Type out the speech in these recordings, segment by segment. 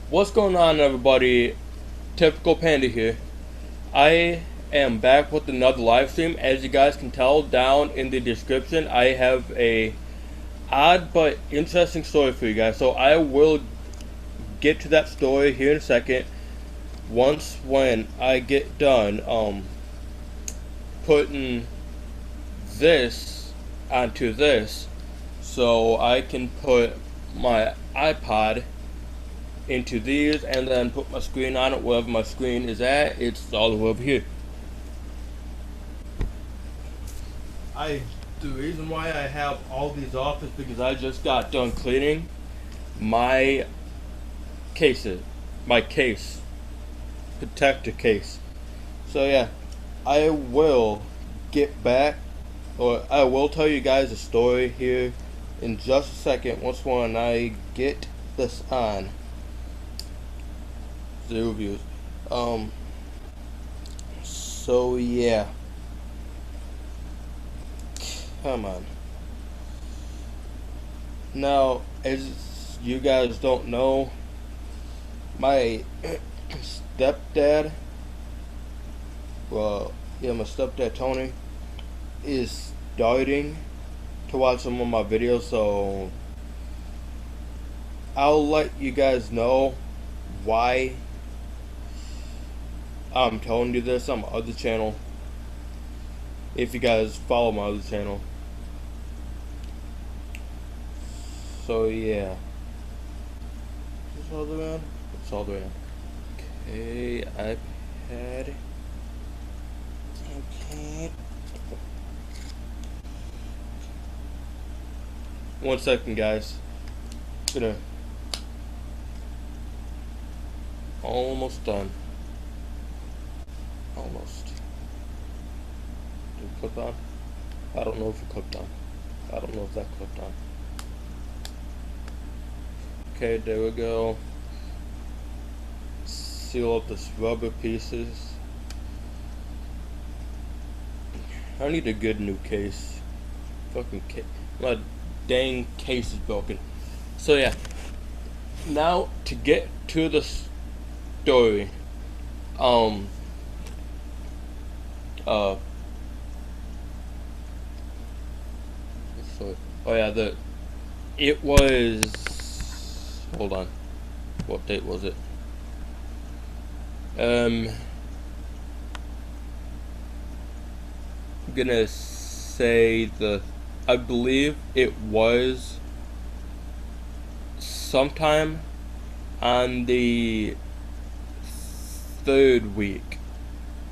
What's going on, everybody? Typical Panda here. I am back with another live stream. As you guys can tell down in the description, I have a odd but interesting story for you guys. So I will get to that story here in a second. Once when I get done putting this onto this, so I can put my iPod into these and then put my screen on it. Wherever my screen is at, it's all the way over here. The reason why I have all these off is because I just got done cleaning my cases, my case, protector case. So yeah, I will get back, or I will tell you guys a story here in just a second. Once when I get this on. Zero views. So yeah. Come on. Now, as you guys don't know, my stepdad, my stepdad Tony, is starting to watch some of my videos, so I'll let you guys know why I'm telling you this on my other channel, if you guys follow my other channel. So yeah. Is this all the way on? It's all the way on. Okay, iPad. Okay. 1 second, guys. Gonna almost done. Almost. Did it clip on? I don't know if it clipped on. I don't know if that clipped on. Okay, there we go. Seal up this rubber pieces. I need a good new case. Fucking case. My dang case is broken. So yeah. Now to get to the story. Oh yeah, it was, hold on, what date was it? I'm gonna say I believe it was sometime on the third week.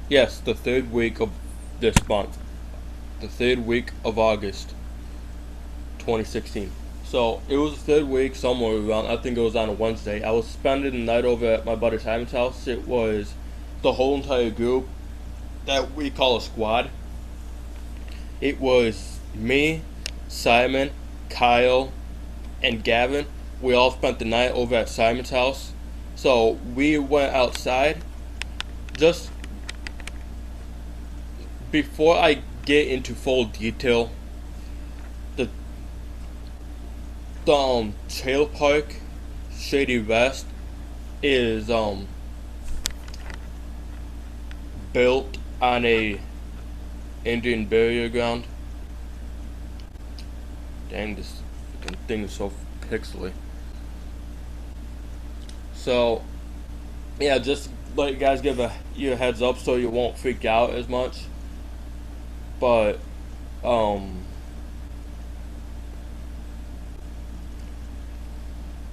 Yes, the third week of this month. The third week of August 2016. So it was the third week, somewhere around, I think it was on a Wednesday. I was spending the night over at my buddy Simon's house. It was the whole entire group that we call a squad. It was me, Simon, Kyle, and Gavin. We all spent the night over at Simon's house. So we went outside. Just before I get into full detail, the trailer park, Shady West, is built on a Indian burial ground. Dang, this fucking thing is so pixely. So yeah, just let you guys give you a heads up so you won't freak out as much. But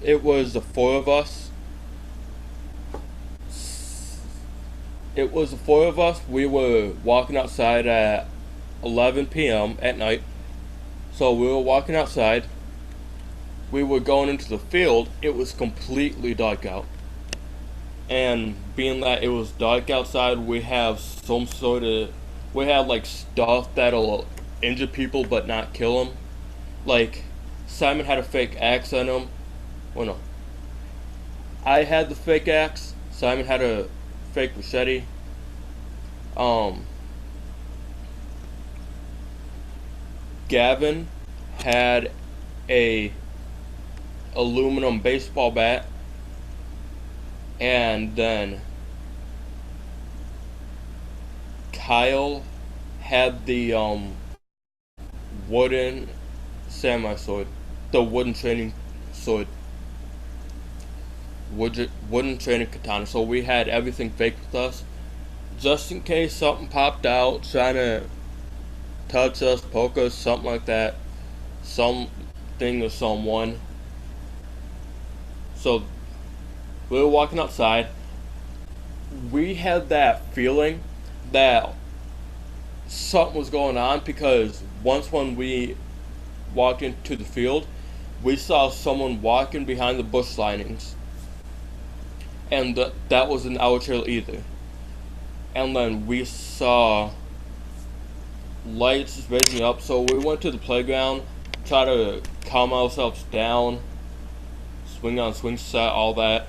it was the four of us. We were walking outside at 11 p.m. at night. So we were walking outside. We were going into the field. It was completely dark out. And being that it was dark outside, we have like stuff that'll injure people but not kill them. Like, Simon had a fake axe on him. Well, no. I had the fake axe. Simon had a fake machete. Gavin had a aluminum baseball bat. and then Kyle had the wooden samurai sword, the wooden training sword, wooden training katana. So we had everything fake with us, just in case something popped out trying to touch us, poke us, something like that, something or someone. So we were walking outside. We had that feeling that something was going on, because once when we walked into the field, we saw someone walking behind the bush linings, and that wasn't our trail either. And then we saw lights raising up, so we went to the playground, try to calm ourselves down, swing on swing set, all that.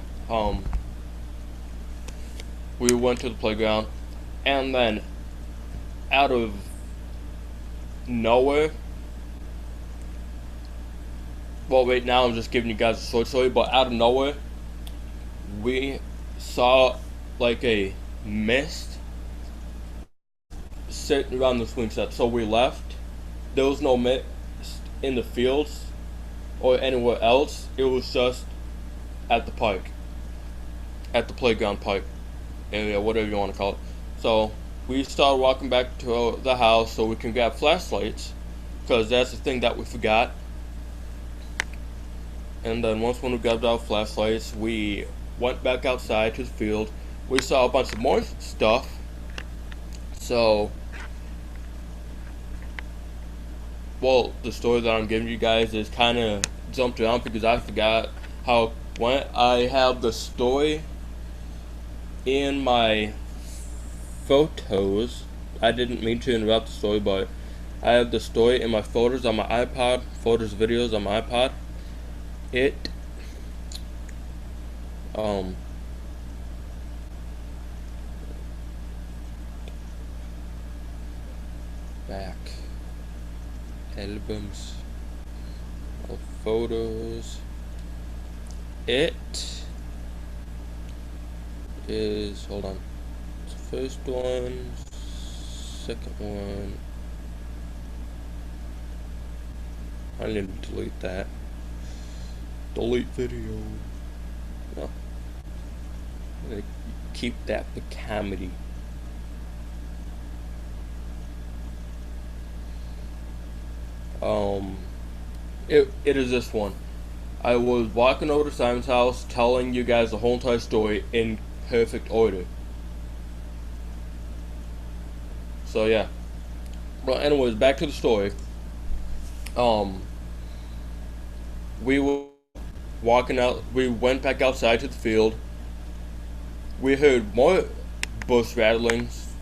We went to the playground, and then out of nowhere, well, right now I'm just giving you guys a short story, but out of nowhere, we saw like a mist sitting around the swing set. So we left. There was no mist in the fields or anywhere else. It was just at the park, at the playground park area, whatever you want to call it. So we started walking back to the house so we can grab flashlights, because that's the thing that we forgot. And then once when we grabbed our flashlights, we went back outside to the field. We saw a bunch of more stuff. So, well, the story that I'm giving you guys is kind of jumped around because I forgot how it went. I have the story in my photos. I didn't mean to interrupt the story, but I have the story in my photos on my iPod, photos, videos on my iPod. It back albums of photos. It is, hold on, it's the first one, second one. I need to delete that. Delete video. No. I'm gonna keep that for comedy. It is this one. I was walking over to Simon's house, telling you guys the whole entire story in perfect order. So yeah. Well, anyways, back to the story. We were walking out. We went back outside to the field. We heard more bush rattlings.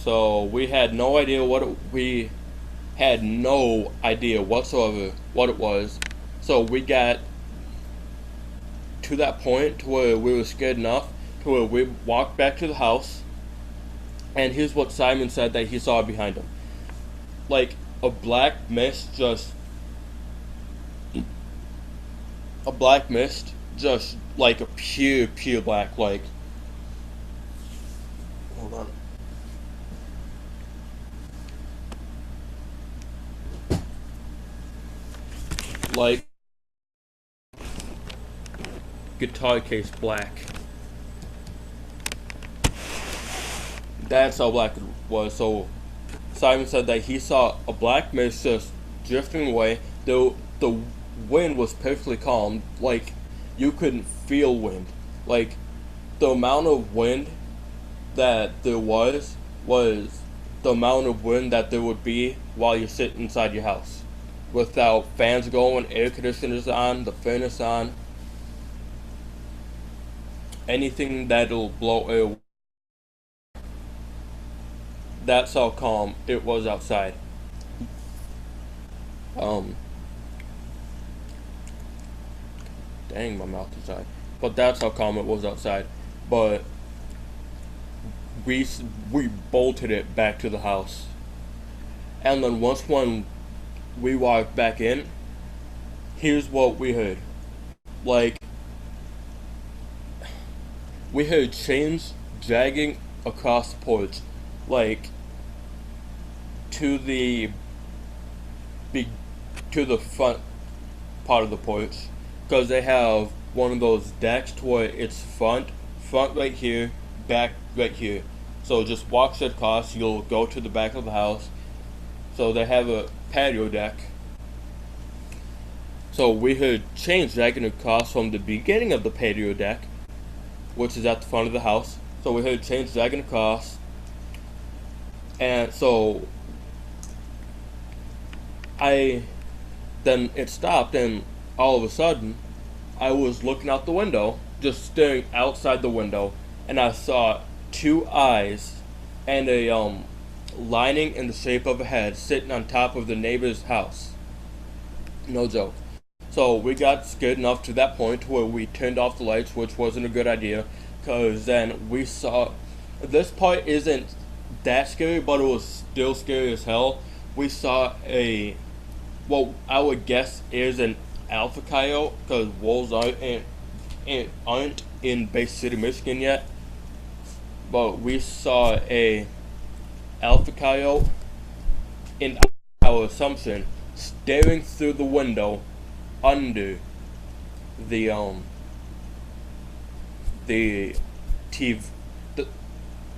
So we had no idea we had no idea whatsoever what it was. So we got to that point to where we were scared enough to where we walked back to the house. And here's what Simon said that he saw behind him. Like a black mist, just like a pure black, like, hold on. Like guitar case black. That's how black it was. So Simon said that he saw a black mist just drifting away. The wind was perfectly calm. Like you couldn't feel wind. Like the amount of wind that there was the amount of wind that there would be while you sit inside your house, without fans going, air conditioners on, the furnace on, anything that'll blow air. That's how calm it was outside. Dang, my mouth is dry. But that's how calm it was outside. But we bolted it back to the house. And then once when we walked back in, here's what we heard. Like we heard chains dragging across the porch, like to the big, to the front part of the porch, because they have one of those decks to where it's front right here, back right here. So just walk straight across, you'll go to the back of the house. So they have a patio deck. So we heard chains dragging across from the beginning of the patio deck, which is at the front of the house. So we heard chains dragging across, and so then it stopped, and all of a sudden I was looking out the window, just staring outside the window, and I saw two eyes and a lining in the shape of a head sitting on top of the neighbor's house. No joke. So we got scared enough to that point where we turned off the lights, which wasn't a good idea, because then we saw, this part isn't that scary, but it was still scary as hell. We saw what I would guess is an alpha coyote, because wolves aren't in Bay City, Michigan yet. But we saw a alpha coyote, in our assumption, staring through the window under the TV,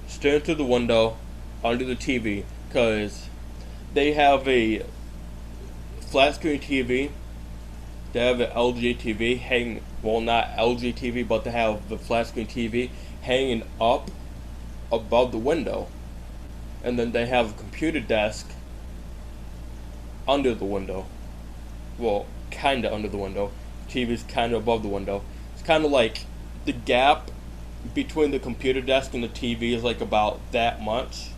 staring through the window under the TV, because they have a flat screen TV. They have an LG TV hanging, well, not LG TV, but they have the flat screen TV hanging up above the window, and then they have a computer desk under the window. Well, kinda under the window. TV's kinda above the window. It's kinda like the gap between the computer desk and the TV is like about that much.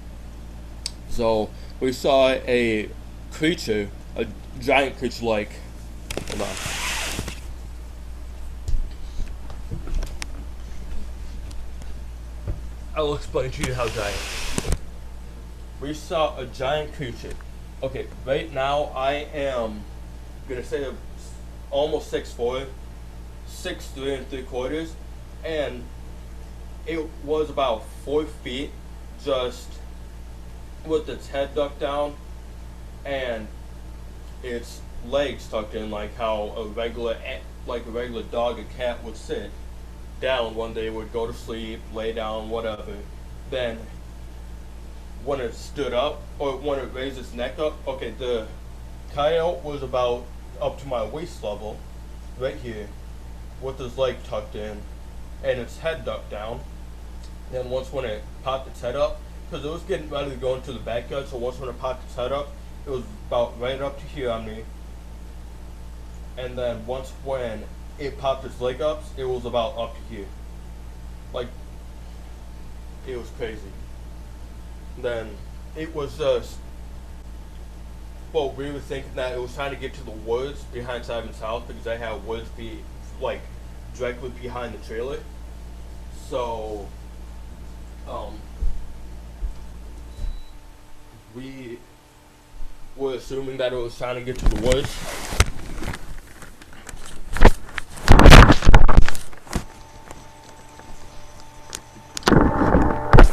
So we saw a creature, a giant creature, like, hold on. I'll explain to you how giant. We saw a giant creature. Okay, right now I am gonna say almost 6'4", 6'3" and 3/4, and it was about 4 feet, just with its head ducked down and its legs tucked in, like how a regular dog or cat would sit down when they would go to sleep, lay down, whatever. Then when it stood up, or when it raised its neck up, okay, the coyote was about up to my waist level, right here, with his leg tucked in and its head ducked down. Then when it popped its head up, because it was getting ready to go into the backyard, so when it popped its head up, it was about right up to here on me. And then when it popped its leg up, it was about up to here. Like, it was crazy. Then it was just, well, we were thinking that it was trying to get to the woods behind Simon's house, because they have woods like directly behind the trailer. So we were assuming that it was trying to get to the woods.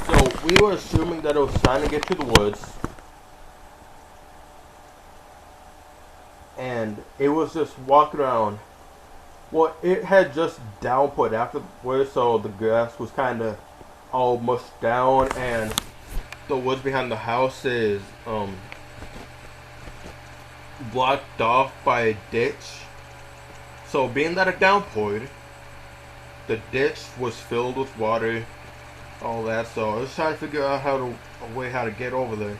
So we were assuming that it was trying to get to the woods, and it was just walking around. Well, it had just downpoured afterwards, so the grass was kind of all mushed down, and the woods behind the house is blocked off by a ditch. So being that it downpoured, the ditch was filled with water, all that. So I was trying to figure out a way how to get over there.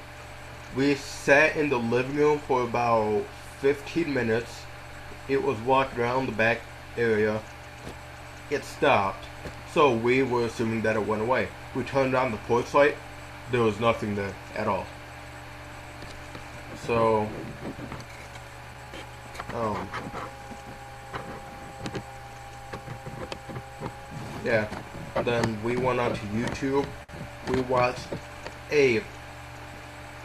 We sat in the living room for about 15 minutes. It was walking around the back area. It stopped, so we were assuming that it went away. We turned on the porch light. There was nothing there at all. So yeah, then we went onto YouTube. We watched a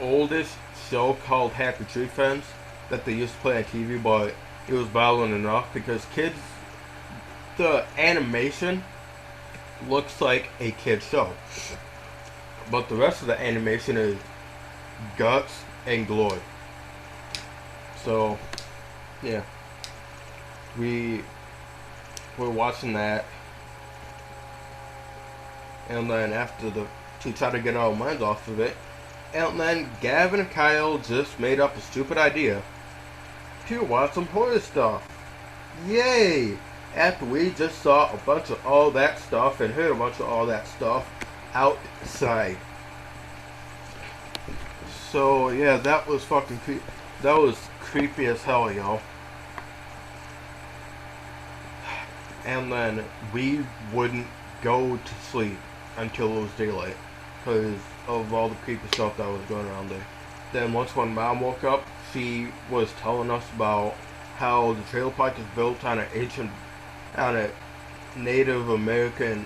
oldest show called Happy Tree Friends that they used to play on TV, but it was violent enough because kids, the animation looks like a kid's show. But the rest of the animation is guts and glory. So, yeah. We were watching that, and then to try to get our minds off of it, and then Gavin and Kyle just made up a stupid idea to watch some horror stuff. Yay! After we just saw a bunch of all that stuff and heard a bunch of all that stuff outside. So yeah, that was fucking creepy. That was creepy as hell, yo. And then we wouldn't go to sleep until it was daylight because of all the creepy stuff that was going around there. Then once when Mom woke up, she was telling us about how the trailer park is built on on a Native American.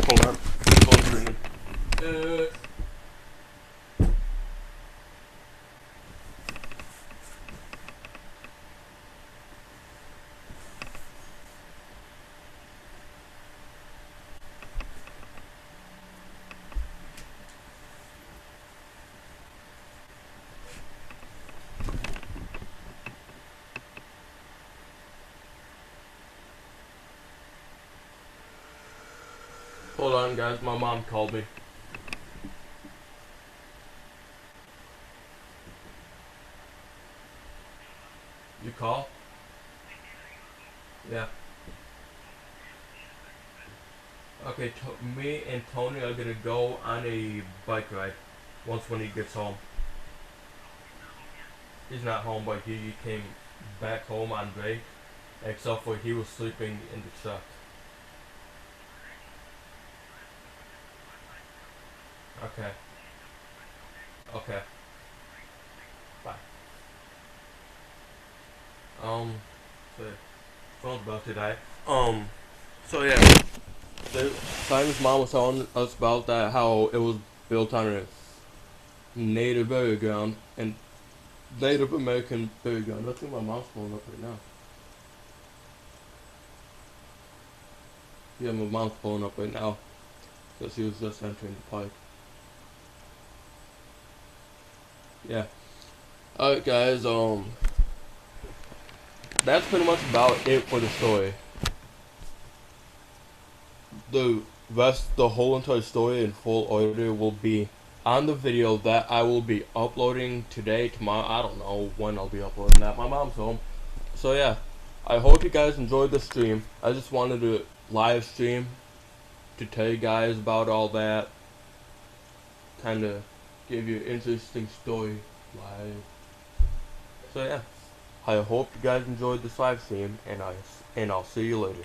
Hold on, phone's ringing. Hold on, guys. My mom called me. You call? Yeah. Okay, me and Tony are gonna go on a bike ride once when he gets home. He's not home, but he came back home on break, except for he was sleeping in the truck. Okay. Okay. Bye. So phone's about to die. So yeah, Simon's mom was telling us about that, how it was built on a native burial ground and Native American burial ground. I think my mom's pulling up right now. Yeah, my mom's pulling up right now because she was just entering the park. Yeah. Alright guys, that's pretty much about it for the story. The whole entire story in full order will be on the video that I will be uploading today, tomorrow. I don't know when I'll be uploading that. My mom's home. So yeah, I hope you guys enjoyed the stream. I just wanted to live stream to tell you guys about all that. Kind of give you an interesting story live. So yeah, I hope you guys enjoyed this live stream, and I'll see you later.